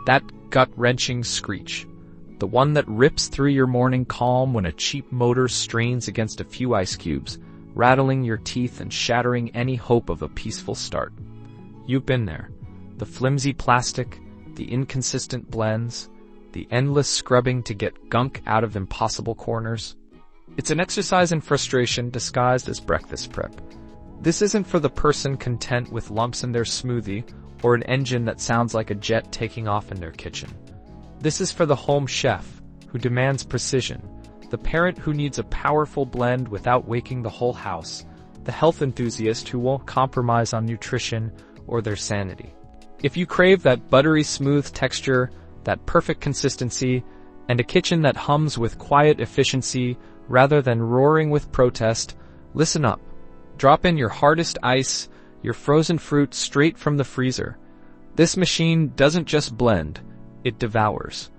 That gut-wrenching screech. The one that rips through your morning calm when a cheap motor strains against a few ice cubes, rattling your teeth and shattering any hope of a peaceful start. You've been there. The flimsy plastic, the inconsistent blends, the endless scrubbing to get gunk out of impossible corners. It's an exercise in frustration disguised as breakfast prep. This isn't for the person content with lumps in their smoothie or an engine that sounds like a jet taking off in their kitchen. This is for the home chef who demands precision, the parent who needs a powerful blend without waking the whole house, the health enthusiast who won't compromise on nutrition or their sanity. If you crave that buttery smooth texture, that perfect consistency, and a kitchen that hums with quiet efficiency rather than roaring with protest, listen up. Drop in your hardest ice, your frozen fruit straight from the freezer. This machine doesn't just blend, it devours.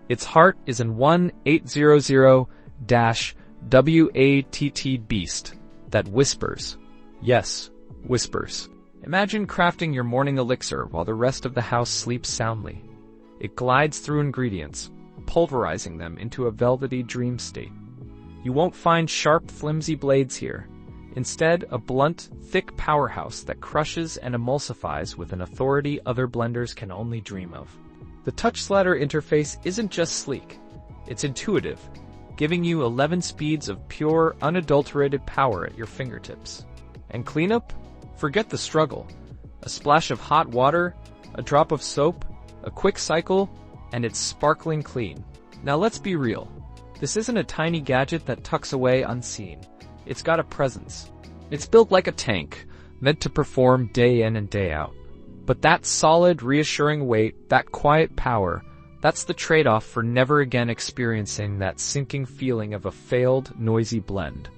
Its heart is in 1800-WATT beast that whispers. Yes, whispers. Imagine crafting your morning elixir while the rest of the house sleeps soundly. It glides through ingredients, pulverizing them into a velvety dream state. You won't find sharp, flimsy blades here. Instead, a blunt, thick powerhouse that crushes and emulsifies with an authority other blenders can only dream of. The touch slider interface isn't just sleek, it's intuitive, giving you 11 speeds of pure, unadulterated power at your fingertips. And cleanup? Forget the struggle. A splash of hot water, a drop of soap, a quick cycle, and it's sparkling clean. Now let's be real. This isn't a tiny gadget that tucks away unseen. It's got a presence. It's built like a tank, meant to perform day in and day out. But that solid, reassuring weight, that quiet power, that's the trade-off for never again experiencing that sinking feeling of a failed, noisy blend.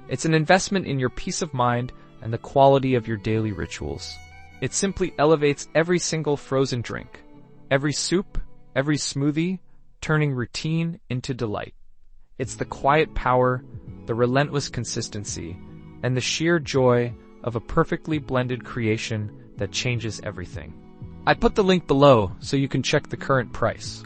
It's an investment in your peace of mind and the quality of your daily rituals. It simply elevates every single frozen drink, every soup, every smoothie, turning routine into delight. It's the quiet power, the relentless consistency, and the sheer joy of a perfectly blended creation that changes everything. I put the link below so you can check the current price.